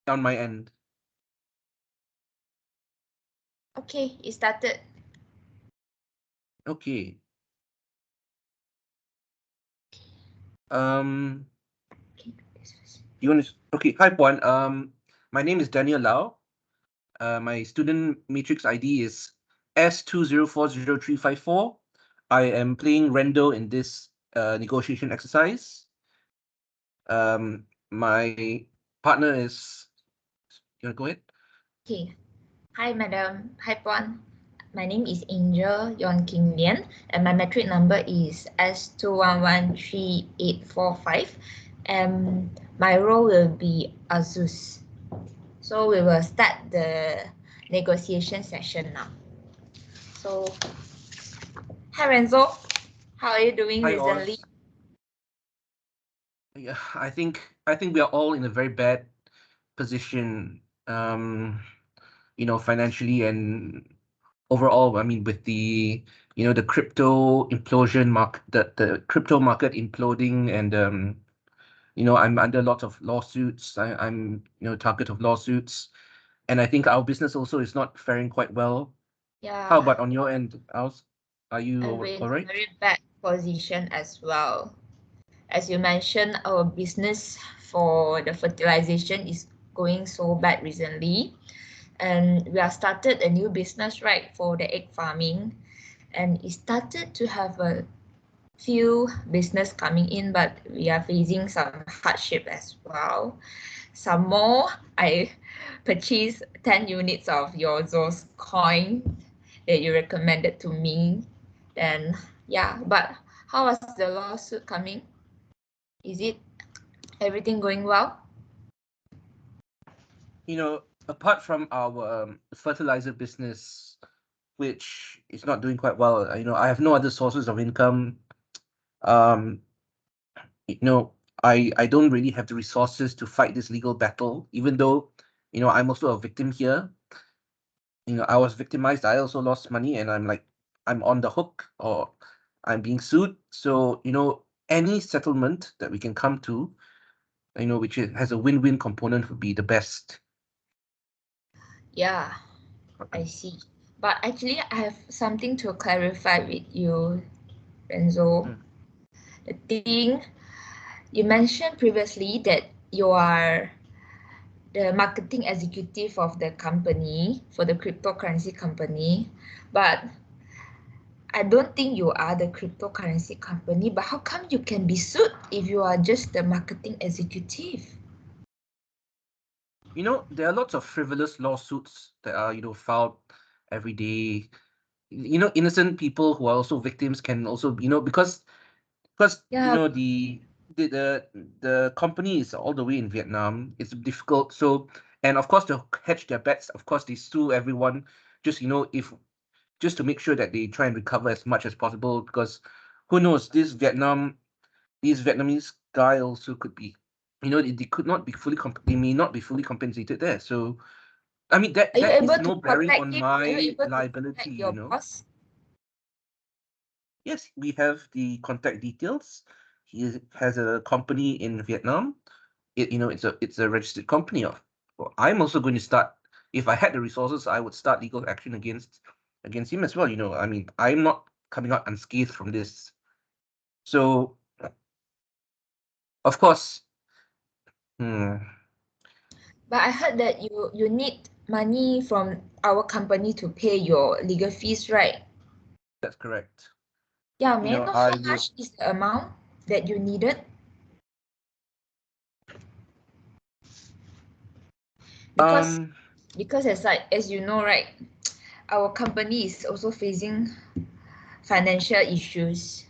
on my end. Okay, it started. Okay. Um, Okay, this was- you want to? Okay. Hi, Puan. My name is Daniel Lau. My student matrix ID is S20403554. I am playing Rendo in this negotiation exercise. My partner is. You want to go ahead? Okay. Hi, madam. Hi, Puan. My name is Angel Yeon and my metric number is S21138845. And my role will be Azus. So we will start the negotiation session now. So, hi Renzo, how are you doing Hi, recently? Oz. Yeah, I think we are all in a very bad position. Financially and overall. I mean, with the crypto implosion market, the crypto market imploding, and I'm under lots of lawsuits. I'm target of lawsuits, and I think our business also is not faring quite well. How Yeah, about on your end? How's Are you I'm in all a right? very bad position as well. As you mentioned, our business for the fertilization is going so bad recently. And we have started a new business, right, for the egg farming. And it started to have a few business coming in, but we are facing some hardship as well. Some more, I purchased 10 units of your Zos coin that you recommended to me. Then, yeah, but how was the lawsuit coming? Is it everything going well? Apart from our fertilizer business, which is not doing quite well, I have no other sources of income. Um, you know, I don't really have the resources to fight this legal battle, even though, I'm also a victim here. I was victimized. I also lost money, and I'm on the hook, or I'm being sued. So, any settlement that we can come to, which has a win-win component would be the best. Yeah, I see. But actually, I have something to clarify with you, Renzo. Mm. The thing you mentioned previously that you are the marketing executive of the company for the cryptocurrency company, but I don't think you are the cryptocurrency company. But how come you can be sued if you are just the marketing executive? There are lots of frivolous lawsuits that are, filed every day. Innocent people who are also victims can also, because Yeah, the company is all the way in Vietnam. It's difficult. So, and of course, to hedge their bets, of course they sue everyone. Just if just to make sure that they try and recover as much as possible. Because who knows, these Vietnamese guy also could be, they could not be they may not be fully compensated there. So, I mean, that are you that able is to no bearing contact on him? Are you my able to liability. contact your boss? Yes, we have the contact details. Has a company in Vietnam. It's a registered company of. Well, I'm also going to start. If I had the resources, I would start legal action against him as well. I mean, I'm not coming out unscathed from this. So, of course, hmm, But I heard that you need money from our company to pay your legal fees, right? that's correct. Yeah, may I know I how would. much is the amount that you needed? Because Um. as you know, right, our company is also facing financial issues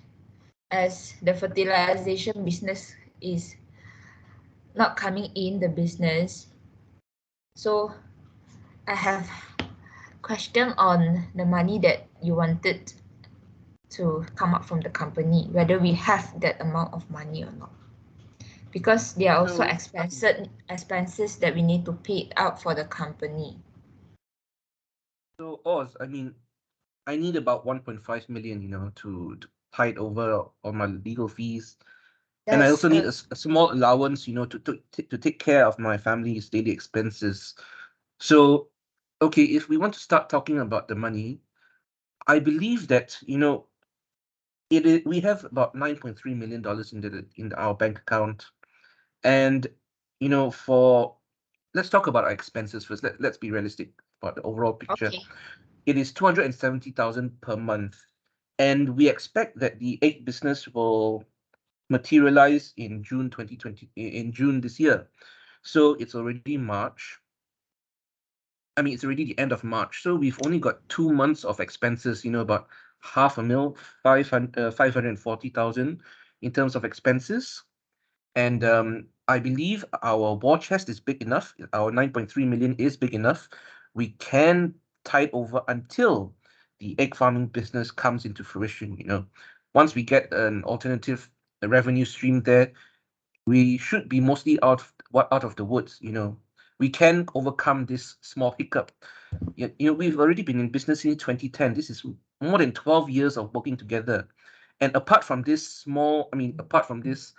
as the fertilization business is not coming in the business. So I have question on the money that you wanted to come up from the company, whether we have that amount of money or not. Because there are also So. expenses that we need to pay out for the company. So Oz. I mean, I need about 1.5 million. To tide over all my legal fees. And I That's also need a small allowance, you know, to take care of my family's daily expenses. So, okay, if we want to start talking about the money, I believe that, you know, we have about $9.3 million in our bank account. And, you know, let's talk about our expenses first. Let's be realistic about the overall picture. okay. It is 270,000 per month. And we expect that the egg business will materialize in June 2020, in June this year. So it's already March. I mean, it's already the end of March. So we've only got 2 months of expenses, you know, about half a mil, 540,000 in terms of expenses. And I believe our war chest is big enough. Our 9.3 million is big enough. We can tide over until the egg farming business comes into fruition. You know, once we get an alternative revenue stream there, we should be mostly out of the woods. You know, we can overcome this small hiccup. You know, we've already been in business since 2010. This is more than 12 years of working together. And apart from this apart from this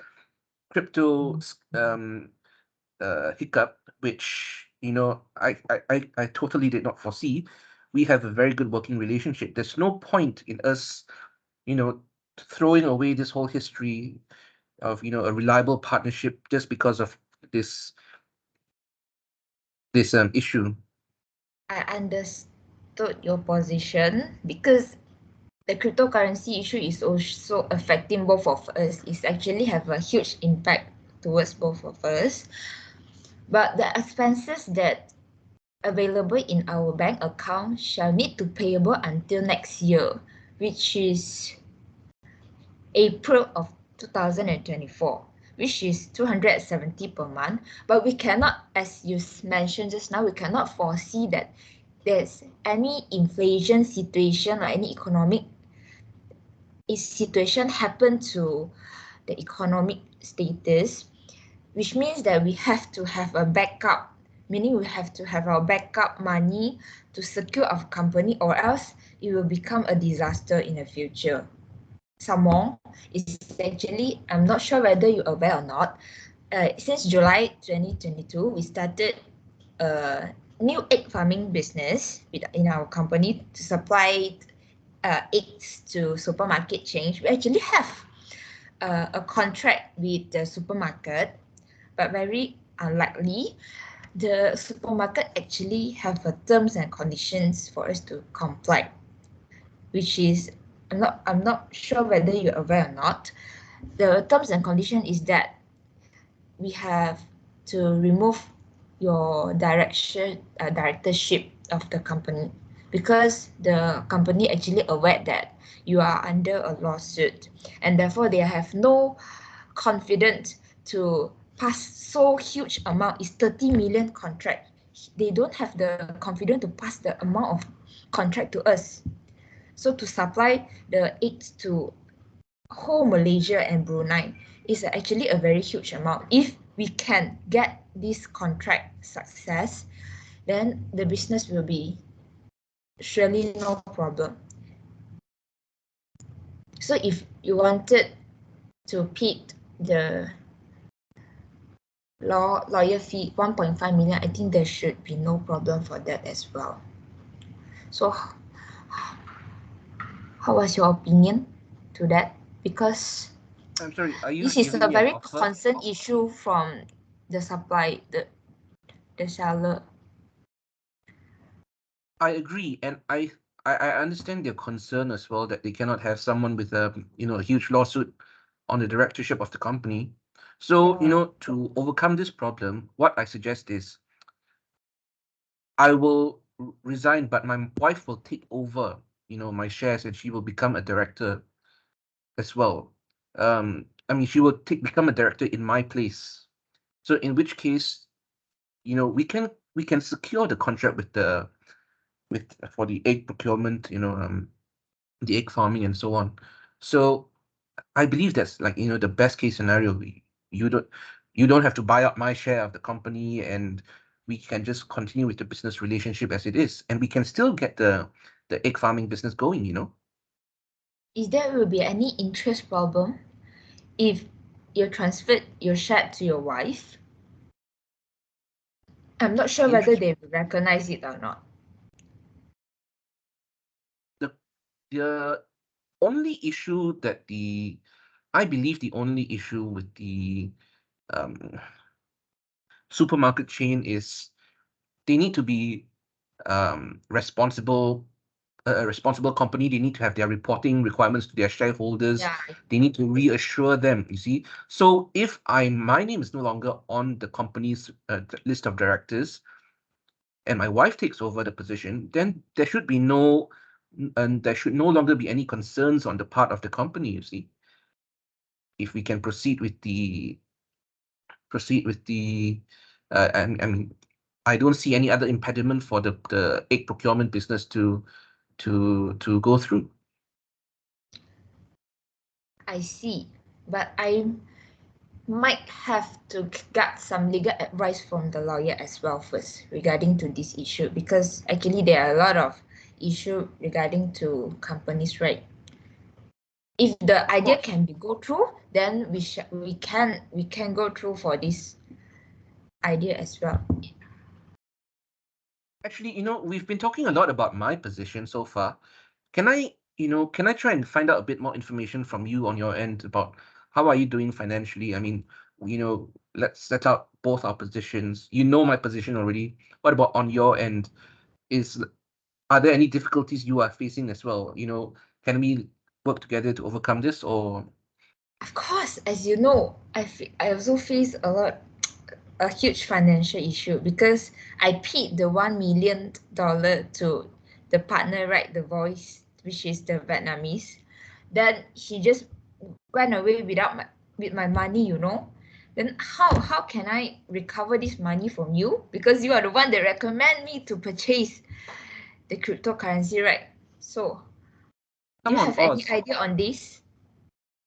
crypto hiccup, which, you know, I totally did not foresee, we have a very good working relationship. There's no point in us, you know, throwing away this whole history of, you know, a reliable partnership just because of this issue. I understood your position because the cryptocurrency issue is also affecting both of us. It's actually have a huge impact towards both of us. But the expenses that available in our bank account shall need to payable until next year, which is April of 2024, which is 270 per month. But we cannot, as you mentioned just now, we cannot foresee that there's any inflation situation or any economic situation happen to the economic status, which means that we have to have a backup, meaning we have to have our backup money to secure our company, or else it will become a disaster in the future. Some more is actually, I'm not sure whether you're aware or not, since July 2022, we started a new egg farming business in our company to supply eggs to supermarket chains. We actually have a contract with the supermarket, but very unlikely the supermarket actually have a terms and conditions for us to comply, which is I'm not sure whether you're aware or not. The terms and condition is that we have to remove your directorship of the company, because the company actually aware that you are under a lawsuit, and therefore they have no confidence to pass so huge amount. Is 30 million contract. They don't have the confidence to pass the amount of contract to us. So to supply the eggs to whole Malaysia and Brunei is actually a very huge amount. If we can get this contract success, then the business will be surely no problem. So if you wanted to pay the lawyer fee 1.5 million, I think there should be no problem for that as well. So how was your opinion to that? Because I'm sorry, are you this is giving a me an very offer? concern issue from the supply, the seller. I agree, and I understand their concern as well, that they cannot have someone with a, you know, a huge lawsuit on the directorship of the company. So, you Yeah. know, to overcome this problem, what I suggest is I will resign, but my wife will take over, you know, my shares, and she will become a director as well. I mean, she will become a director in my place. So in which case, you know, we can secure the contract with for the egg procurement, you know, the egg farming and so on. So I believe that's, like, you know, the best case scenario. You don't you don't have to buy up my share of the company, and we can just continue with the business relationship as it is, and we can still get the egg farming business going, you know. Is there will be any interest problem if you transferred your share to your wife. I'm not sure whether they recognize it or not. The only issue that I believe the only issue with the supermarket chain is they need to be responsible, a responsible company. They need to have their reporting requirements to their shareholders. Yeah, They need to reassure them, you see. So if my name is no longer on the company's list of directors and my wife takes over the position, then there should be no longer be any concerns on the part of the company, you see. If we can proceed with the and I don't see any other impediment for the egg procurement business to go through. I see. But I might have to get some legal advice from the lawyer as well first regarding to this issue, because actually there are a lot of issue regarding to companies, right? If the idea can be go through, then we can go through for this idea as well. Actually, we've been talking a lot about my position so far. Can I try and find out a bit more information from you on your end about how are you doing financially? I mean, let's set out both our positions. You know my position already. What about on your end? Are there any difficulties you are facing as well? Can we work together to overcome this, or? Of course, as you know, I also face a huge financial issue because I paid the $1 million to the partner, right? The voice, which is the Vietnamese. Then he just went away with my money, Then how can I recover this money from you? Because you are the one that recommend me to purchase the cryptocurrency, right? So do you Come on, have any Oz. idea on this?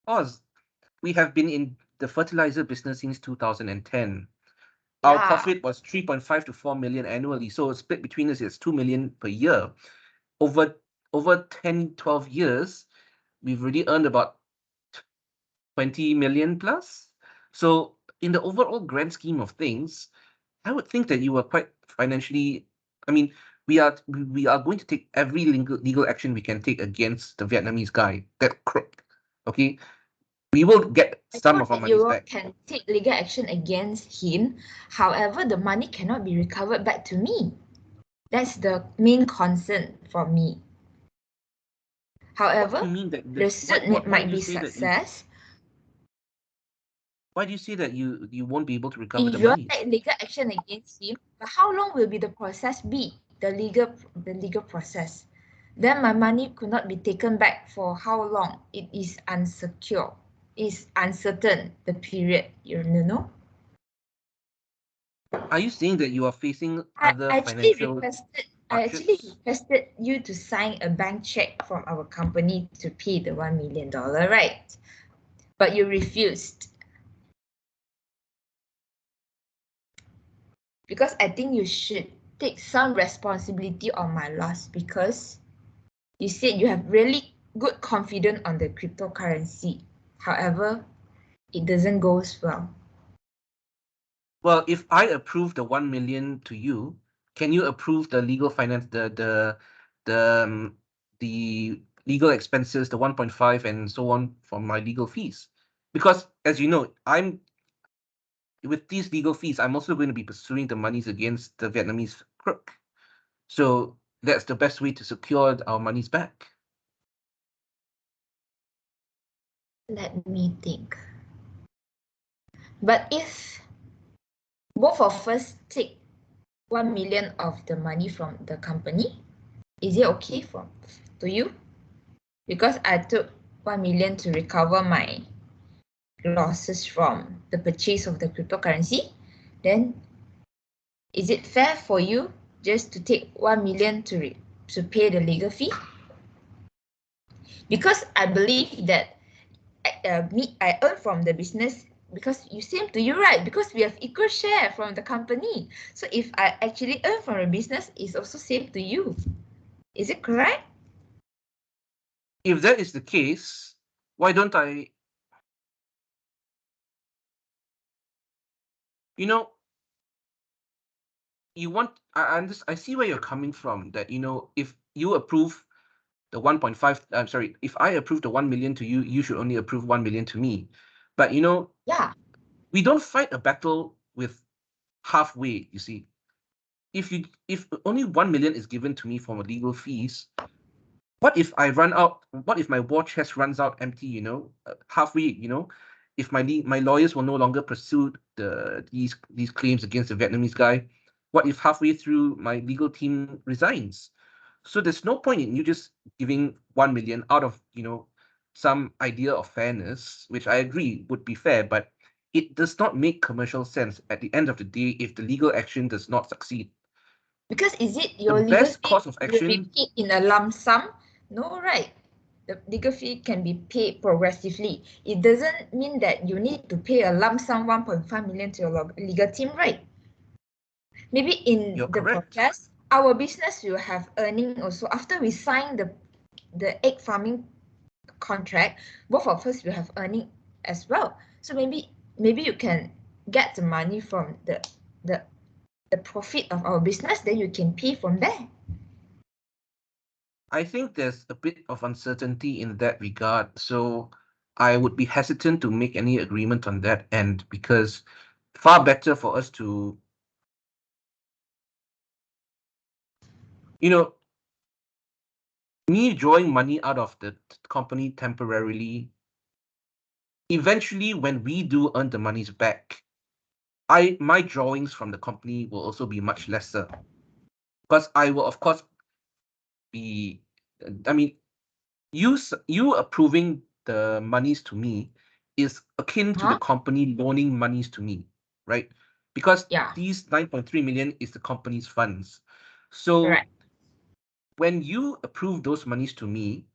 Oz, we have been in the fertilizer business since 2010. Our Yeah, profit was 3.5 to 4 million annually. So split between us is 2 million per year. Over 10, 12 years, we've really earned about 20 million plus. So in the overall grand scheme of things, I would think that you were quite financially. I mean, we are going to take every legal action we can take against the Vietnamese guy, that crook. Okay, we will get I some know of our that monies you back. can take legal action against him. However, the money cannot be recovered back to me. That's the main concern for me. What do you However, mean that the why, suit why, why do might you be say that you success. why do you say that you won't be able to recover the If you monies? take legal action against him, but how long will be the process be? The legal process. Then my money could not be taken back for how long? It is unsecure. It's uncertain the period, you know. Are you saying that you are facing I other actually financial requested I actually hardships? requested you to sign a bank check from our company to pay the $1 million, right? But you refused. Because I think you should take some responsibility on my loss, because you said you have really good confidence on the cryptocurrency. However, it doesn't go well. Well, if I approve the 1 million to you, can you approve the legal finance, the legal expenses, the 1.5 and so on for my legal fees? Because as you know, with these legal fees, I'm also going to be pursuing the monies against the Vietnamese crook. So that's the best way to secure our monies back. Let me think. But if both of us take 1 million of the money from the company, is it okay to you? Because I took 1 million to recover my losses from the purchase of the cryptocurrency, then is it fair for you just to take 1 million to pay the legal fee? Because I believe that I earn from the business, because you same to you, right? Because we have equal share from the company. So if I actually earn from a business, it's also same to you. Is it correct? If that is the case, why don't I you know, I see where you're coming from, that, if you approve the 1.5, I'm sorry, if I approve the 1 million to you, you should only approve 1 million to me. But, Yeah. we don't fight a battle with halfway, you see. If only 1 million is given to me for legal fees, what if I run out? What if my war chest runs out empty? Halfway. If my lawyers will no longer pursue these claims against the Vietnamese guy, what if halfway through my legal team resigns? So there's no point in you just giving 1 million out of some idea of fairness, which I agree would be fair, but it does not make commercial sense at the end of the day if the legal action does not succeed. Because is it The your legal best fee course of will be action. paid in a lump sum? No, right? The legal fee can be paid progressively. It doesn't mean that you need to pay a lump sum 1.5 million to your legal team, right? Maybe in You're the correct. process, our business will have earning also. After we sign the egg farming contract, both of us will have earning as well. So maybe you can get the money from the the profit of our business, then you can pay from there. I think there's a bit of uncertainty in that regard, so I would be hesitant to make any agreement on that end, because far better for us to, you know, me drawing money out of the company temporarily, eventually when we do earn the monies back, my drawings from the company will also be much lesser, because I will of course be, I mean, you approving the monies to me is akin to the Huh? company loaning monies to me, right? Because Yeah, these 9.3 million is the company's funds. So correct. when you approve those monies to me,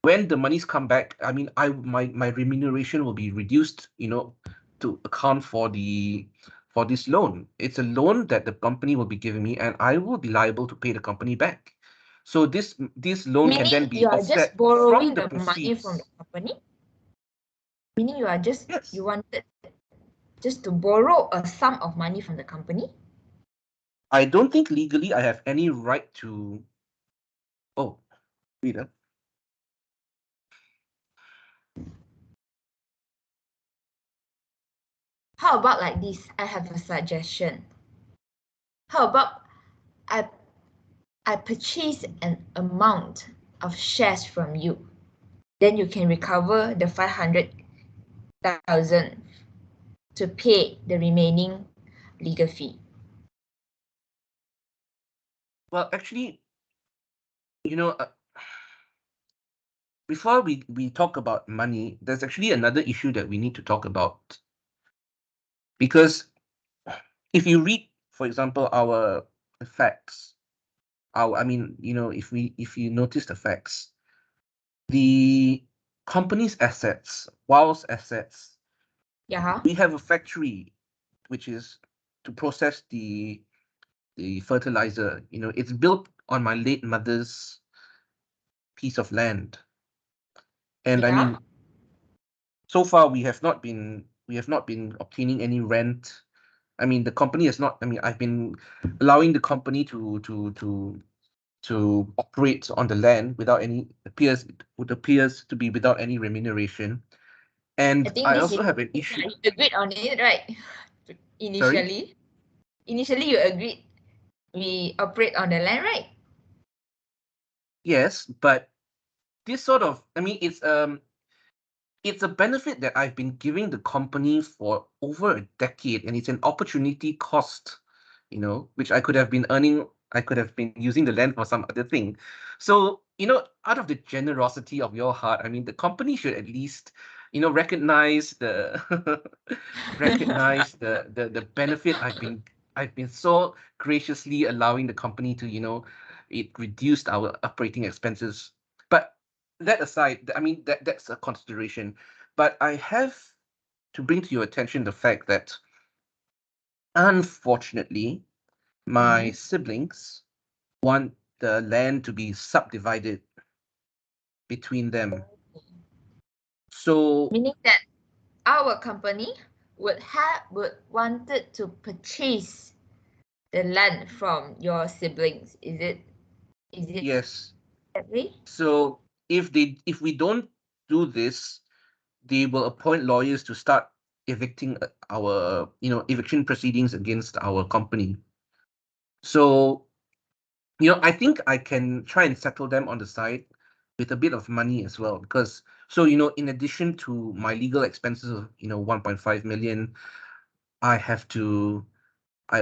when the monies come back, I mean, my remuneration will be reduced, to account for this loan. It's a loan that the company will be giving me, and I will be liable to pay the company back. So this loan can then Meaning be you are just offset from borrowing the the money from the proceeds. company. Meaning you Yes. wanted just to borrow a sum of money from the company. I don't think legally I have any right to. Oh, wait. How about like this? I have a suggestion. How about I I purchase an amount of shares from you, then you can recover the 500,000 to pay the remaining legal fee. Well, actually, you know, before we talk about money, there's actually another issue that we need to talk about. Because if you read, for example, our facts, I mean, if you notice the facts, the company's assets, Wow's assets, Yeah. we have a factory which is to process the fertilizer. It's built on my late mother's piece of land. And I Yeah. mean, so far we have not been obtaining any rent. I mean, the company has not. I mean, I've been allowing the company to operate on the land without any appears to be without any remuneration. I And think I this is also have an issue. you agreed on it, right? Sorry. Initially. Initially you agreed we operate on the land, right? Yes, but this sort of, I mean, it's a benefit that I've been giving the company for over a decade, and it's an opportunity cost, which I could have been earning. I could have been using the land for some other thing. So, out of the generosity of your heart, I mean, the company should at least, recognize the recognize the benefit I've been so graciously allowing the company to, it reduced our operating expenses. But that aside, I mean, that's a consideration. But I have to bring to your attention the fact that, unfortunately, my Mm. siblings want the land to be subdivided between them. So Meaning that our company would wanted to purchase the land from your siblings. Is it Yes. that way? So if we don't do this, they will appoint lawyers to start evicting our eviction proceedings against our company. So I think I can try and settle them on the side with a bit of money as well, because in addition to my legal expenses of 1.5 million, I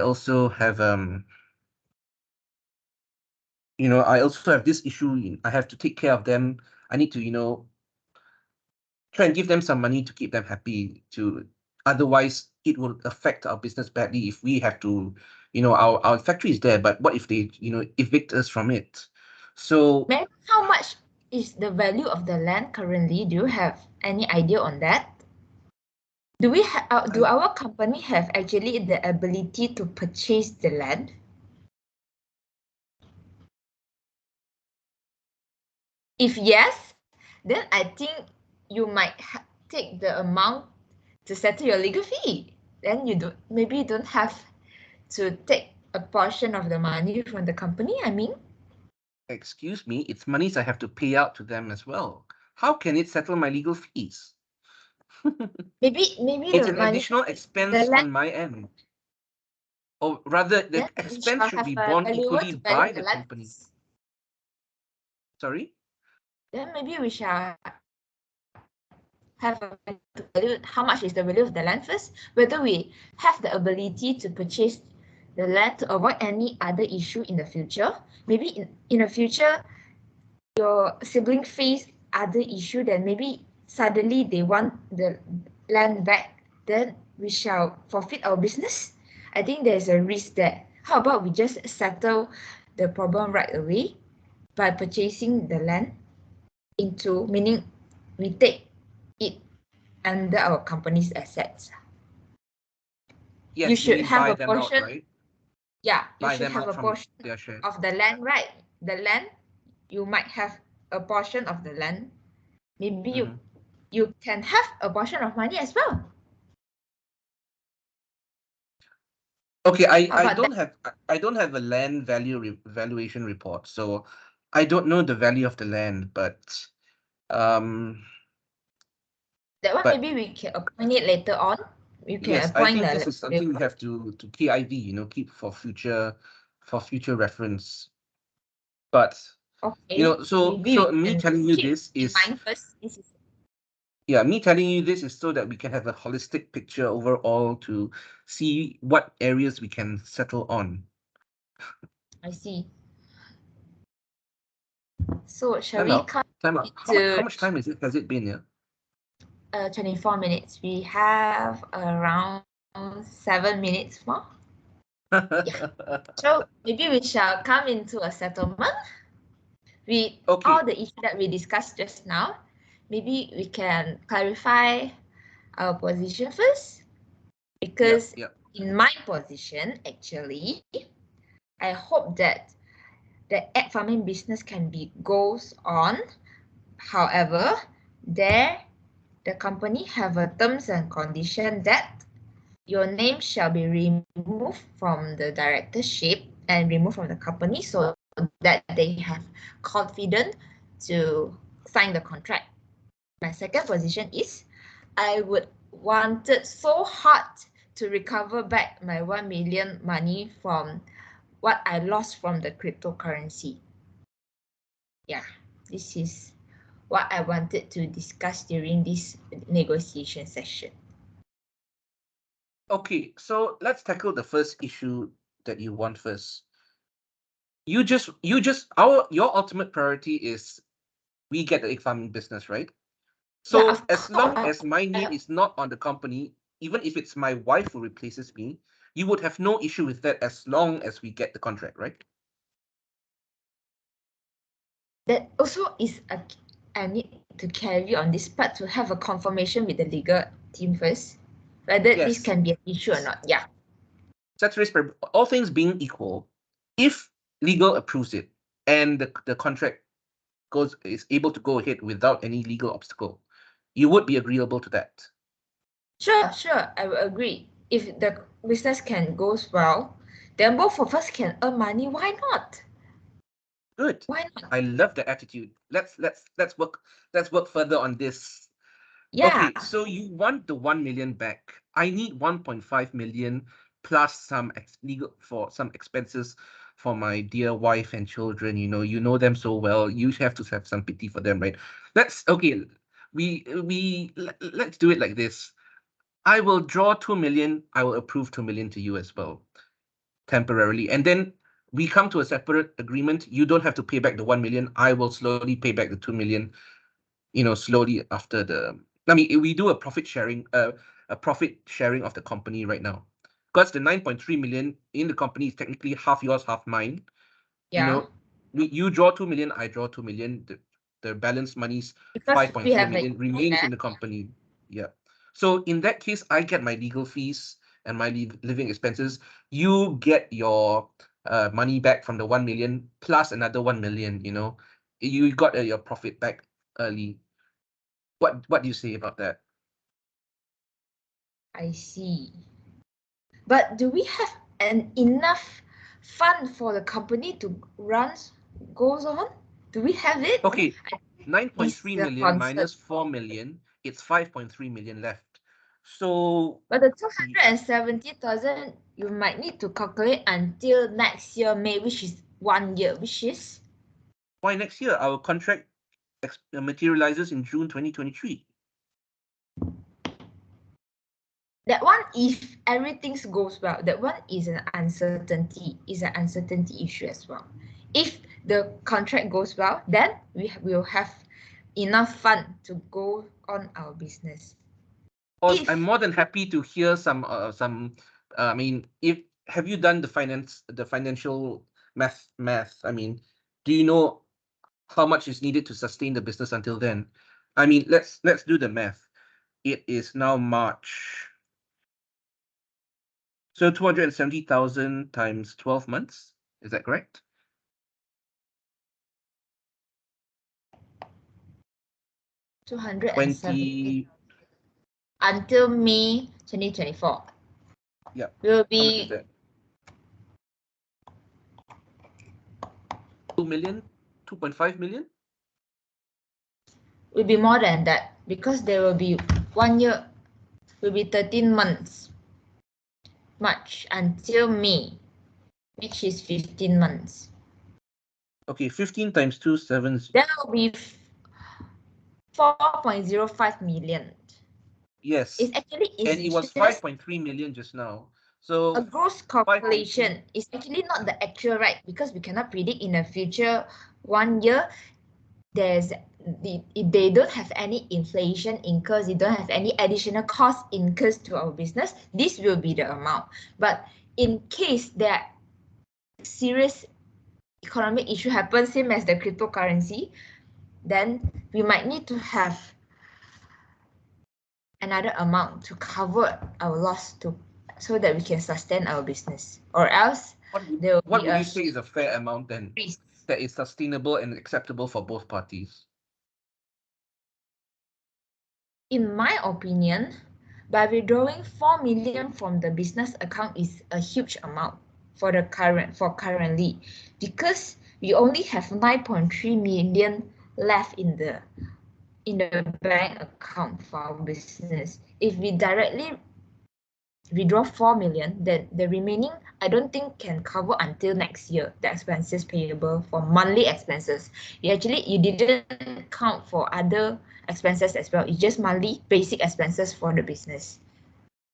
also have I also have this issue. I have to take care of them. I need to try and give them some money to keep them happy. Otherwise it will affect our business badly if we have to, our factory is there, but what if they evict us from it? So May I know how much is the value of the land currently? Do you have any idea on that? Do I our company have actually the ability to purchase the land? If yes, then I think you might take the amount to settle your legal fee. Then maybe you don't have to take a portion of the money from the company. I mean, excuse me, it's monies I have to pay out to them as well. How can it settle my legal fees? maybe It's the an money, additional the expense land, on my end. Or rather, the then we expense shall should have be a borne valuer equally to value by the the land company. first. Sorry? Then maybe we shall have a to value how much is the value of the land first, whether we have the ability to purchase the land to avoid any other issue in the future. Maybe in the future, your sibling face other issue, then maybe suddenly they want the land back, then we shall forfeit our business. I think there's a risk there. How about we just settle the problem right away by purchasing the land meaning we take it under our company's assets. You Yes, you should mean have buy a them out, portion, right? yeah, you Buy should them have out a from portion their share. of the land, right? The land, you might have a portion of the land. Maybe Mm-hmm. you can have a portion of money as well. Okay, How about that? I don't have a land valuation report, so I don't know the value of the land, um That one but maybe we can appoint it later on. You can yes, I appoint think the this is something we have to KIV, keep for future reference. But okay. Maybe we so me can telling you keep this in is mind first. This is yeah, me telling you this is so that we can have a holistic picture overall to see what areas we can settle on. I see. So shall Time we out. come Time out. How to much time has it been here? 24 minutes? We have around 7 minutes more. Yeah. So maybe we shall come into a settlement with all Okay. the issues that we discussed just now. Maybe we can clarify our position first, Yep, because yep. in my position, actually, I hope that the egg farming business can be goes on. However, there the company have a terms and condition that your name shall be removed from the directorship and removed from the company so that they have confidence to sign the contract. My second position is I would wanted so hard to recover back my 1 million money from what I lost from the cryptocurrency. Yeah, this is what I wanted to discuss during this negotiation session. Okay, so let's tackle the first issue that you want first. Your ultimate priority is we get the egg farming business, right? Yeah, So of as long course. as my name is not on the company, even if it's my wife who replaces me, you would have no issue with that as long as we get the contract, right? That also is I need to carry on this part to have a confirmation with the legal team first, whether this Yes. can be an issue or not. Yeah. Ceteris paribus, all things being equal, if legal approves it and the contract is able to go ahead without any legal obstacle, you would be agreeable to that. Sure, I will agree. If the business can goes well, then both of us can earn money. Why not? Good. Why not? I love the attitude. Let's work further on this. Yeah, Okay, so you want the 1 million back. I need 1.5 million plus some legal for some expenses for my dear wife and children. You know them so well. You have to have some pity for them, right? Okay. Let's do it like this. I will draw 2 million. I will approve 2 million to you as well, temporarily. And then we come to a separate agreement. You don't have to pay back the 1 million. I will slowly pay back the 2 million, slowly after we do a profit sharing of the company right now. Because the 9.3 million in the company is technically half yours, half mine. You yeah. know, you draw 2 million, I draw 2 million. The balance money's Because we 5.3 have a million remains in the company. Yeah. So in that case, I get my legal fees and my living expenses. You get your money back from the 1 million plus another 1 million. You got your profit back early. What do you say about that? I see. But do we have enough fund for the company to run goes on? Do we have it? Okay, This 9.3 is a million concern. minus 4 million, it's 5.3 million left. So But the 270,000 you might need to calculate until next year May, which is 1 year, which is why next year? Our contract materializes in June 2023. that one. If everything goes well, that one is an uncertainty. Is an uncertainty issue as well. If the contract goes well, then we will have enough fund to go on our business. Or I'm If more than happy to hear I mean, if have you done the financial math? I mean, do you know how much is needed to sustain the business until then? I mean, let's do the math. It is now March. So 270,000 times 12 months. Is that correct? 270 20. until May 2024 Yeah. will How much is be that? 2 million? 2.5 million? more than that, because there will be 1 year, will be 13 months, March until May, which is 15 months. Okay, 15 times 2, 7. That will be 4.05 million. Yes. It's actually And it was just 5.3 million just now. a So gross 5.3. calculation. It's actually not the actual, right? Because we cannot predict in the future 1 year. If they don't have any inflation incurs, they don't have any additional cost incurs to our business, this will be the amount. But in case that serious economic issue happens, same as the cryptocurrency, then we might need to have another amount to cover our loss so that we can sustain our business, or else there will What be would a you say is a fair amount then risk. that is sustainable and acceptable for both parties? In my opinion, by withdrawing 4 million from the business account is a huge amount for currently, because we only have 9.3 million left in the bank account for our business. If we directly withdraw 4 million, then the remaining I don't think can cover until next year the expenses payable for monthly expenses. You didn't count for other expenses as well. It's just monthly basic expenses for the business,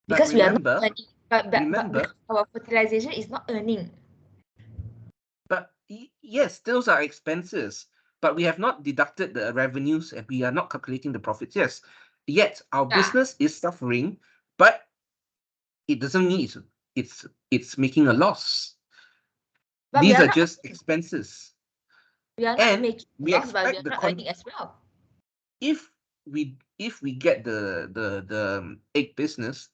But because we are not remember, earning, but because our fertilization is not earning. but yes, those are expenses, but we have not deducted the revenues and we are not calculating the profits. Yes, yet our Yeah, business is suffering, but it doesn't mean it's making a loss. but These are just expenses, we are not and making we loss, but we expect are not earning as well. if we get the egg business,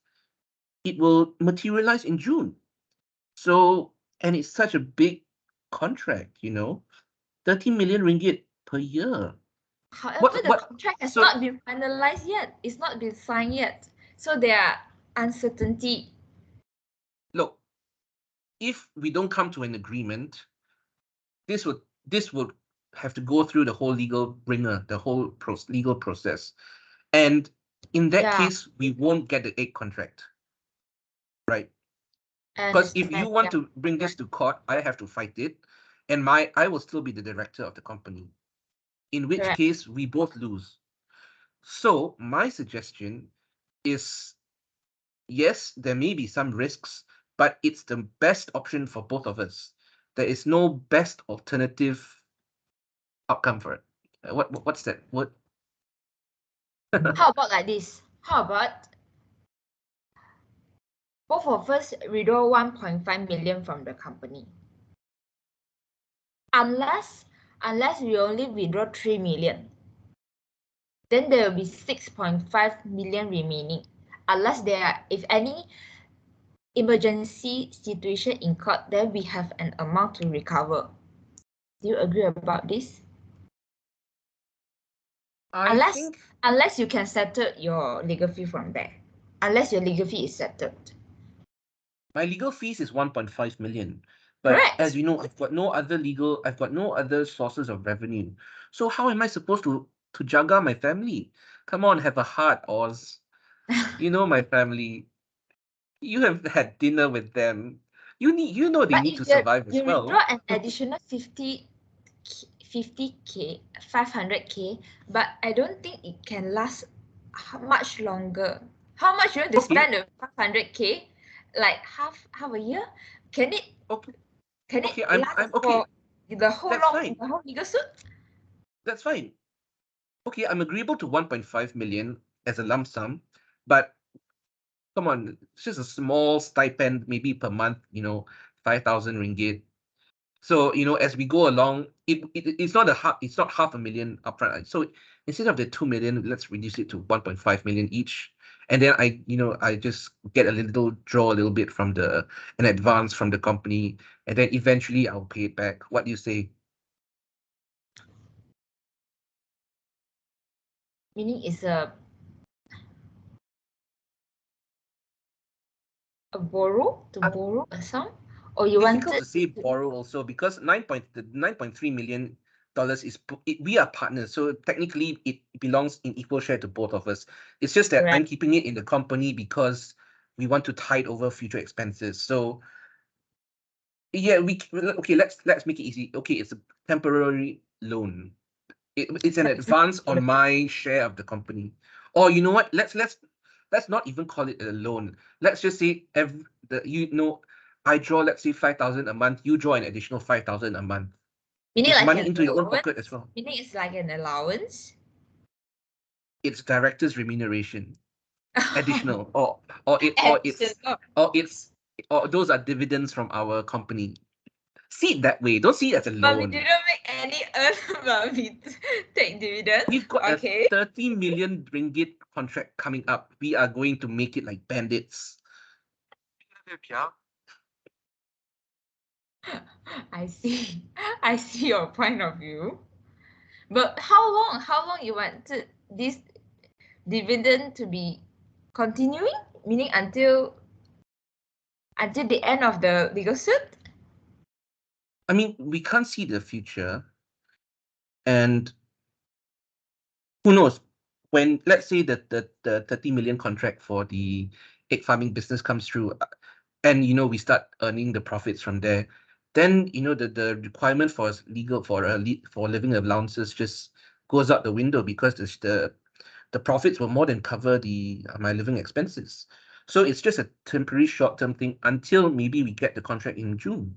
it will materialize in June. So, and it's such a big contract, 30 million ringgit per year. However, What the what contract has so not been finalized yet. It's not been signed yet. So there are uncertainty. Look, if we don't come to an agreement, this would have to go through the whole legal ringer, the whole legal process. And in that case, we won't get the egg contract. Right? Because if you want to bring this to court, I have to fight it. And I will still be the director of the company. In which case, we both lose. So my suggestion is, yes, there may be some risks, but it's the best option for both of us. There is no best alternative outcome for it. What's that? What? How about like this? How about both of us withdraw 1.5 million from the company? Unless we only withdraw 3 million, then there will be 6.5 million remaining. Unless there are, if any emergency situation in court, then we have an amount to recover. Do you agree about this? Unless you can settle your legal fee from there. Unless your legal fee is settled. My legal fees is 1.5 million. But correct. As you know, I've got no other sources of revenue. So how am I supposed to jaga my family? Come on, have a heart, Oz. You know my family. You have had dinner with them. You know they need to survive as well. You withdraw an additional 50K, 500K, but I don't think it can last much longer. How much you want to spend the 500K? Like half a year? Can it? Okay. Can it last for the whole legal suit? That's fine. Okay, I'm agreeable to 1.5 million as a lump sum, but come on, it's just a small stipend, maybe per month, 5,000 ringgit. So, as we go along, it's not half a million upfront. So instead of the 2 million, let's reduce it to 1.5 million each. And then I just get draw a little bit from an advance from the company, and then eventually I'll pay it back. What do you say? Meaning it's a borrow a sum, or you want to say borrow also, because $9.3 million is we are partners, so technically it belongs in equal share to both of us. It's just that I'm keeping it in the company because we want to tide over future expenses. So yeah, let's make it easy. Okay, it's a temporary loan. It's an advance on my share of the company. Or you know what? Let's not even call it a loan. Let's just say I draw, let's say 5,000 a month. You draw an additional 5,000 a month. Meaning it's like money into your own pocket as well. Meaning it's like an allowance. It's director's remuneration, additional, or those are dividends from our company. See it that way. Don't see it as a loan. But we didn't make any earn, but we take dividends. We've got a 30 million ringgit contract coming up. We are going to make it like bandits. I see your point of view. But how long you wanted this dividend to be continuing? Meaning until the end of the legal suit? I mean, we can't see the future. And who knows? When, let's say that the 30 million contract for the egg farming business comes through, and we start earning the profits from there, then the requirement for living allowances just goes out the window, because the profits will more than cover my living expenses. So it's just a temporary short-term thing until maybe we get the contract in June.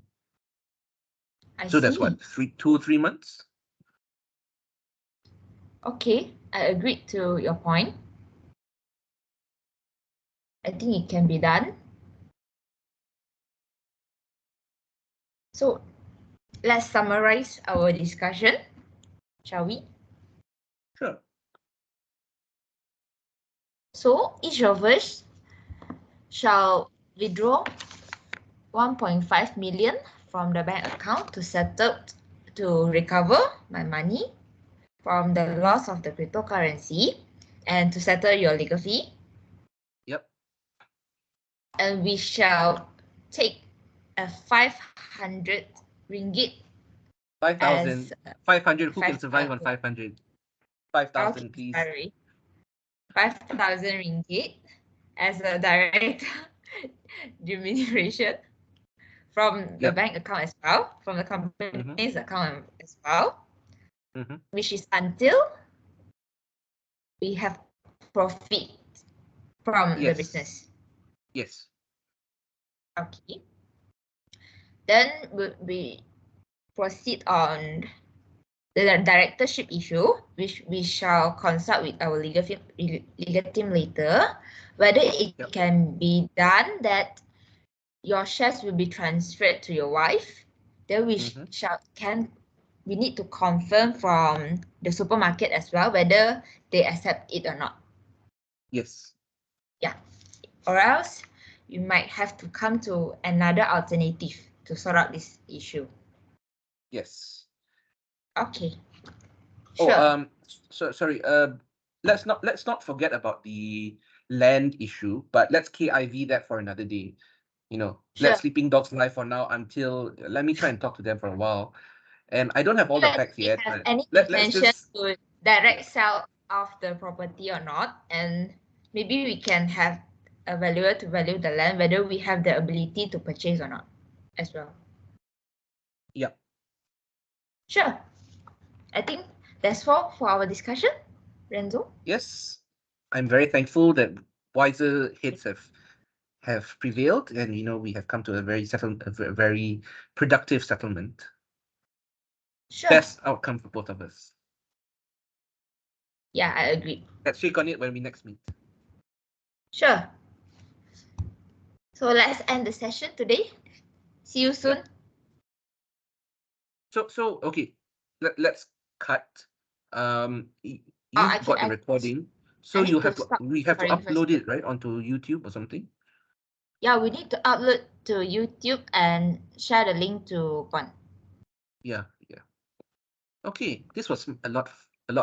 So that's what, 2-3 months? Okay, I agree to your point. I think it can be done. So let's summarize our discussion, shall we? Sure. So each of us shall withdraw 1.5 million from the bank account to recover my money from the loss of the cryptocurrency and to settle your legal fee. Yep. and we shall take a 500 ringgit 5,000. as 500. Who can survive on 5,000. 500? Okay, 5,000, please. sorry. 5,000 ringgit as a direct remuneration from the Yep. bank account as well, from the company's account as well, which is until we have profit from the Yes. business. Yes. Okay. Then we proceed on the directorship issue, which we shall consult with our legal team later, whether it Yep. can be done that your shares will be transferred to your wife. Then we we need to confirm from the supermarket as well whether they accept it or not. Yes. Yeah. Or else you might have to come to another alternative to sort out this issue. Yes. Okay. Oh, Sure. so sorry. Let's not forget about the land issue, but let's KIV that for another day. Sure. Let sleeping dogs lie for now until let me try and talk to them for a while. And I don't have all the Whether facts we yet, have but any let's intention just to direct sell off the property or not, and maybe we can have a valuer to value the land, whether we have the ability to purchase or not as well. yeah. Sure. I think that's all for our discussion, Renzo. Yes. I'm very thankful that wiser heads have prevailed, and we have come to a very productive settlement. Sure. Best outcome for both of us. Yeah, I agree. Let's shake on it when we next meet. Sure. So let's end the session today. See you soon. Yep. So okay, let's cut. You've Actually, got the recording, so I need you to have to. stop We have to recording first. upload it right onto YouTube or something. Yeah, we need to upload to YouTube and share the link to Pon. Yeah. Okay, this was a lot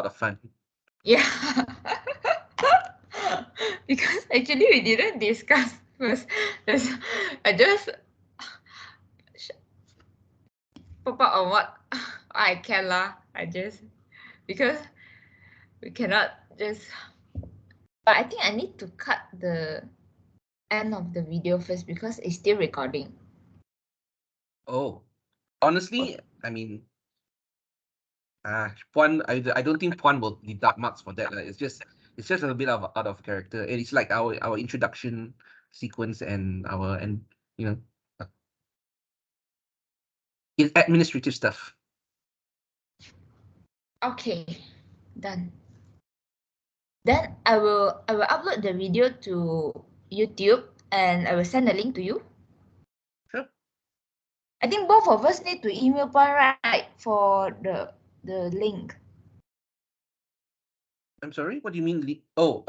of fun. Yeah. Because actually we didn't discuss first. I just pop up on what I can lah. Because we cannot just. But I think I need to cut the end of the video first because it's still recording. Oh, honestly, I mean, Puan, I don't think Puan will deduct marks for that. It's just a little bit of out of character. It's like our introduction sequence and you know, uh, it's administrative stuff. Okay, done. Then I will upload the video to YouTube and I will send the link to you. Sure. I think both of us need to email Pon, right, for the link. I'm sorry. What do you mean? Oh,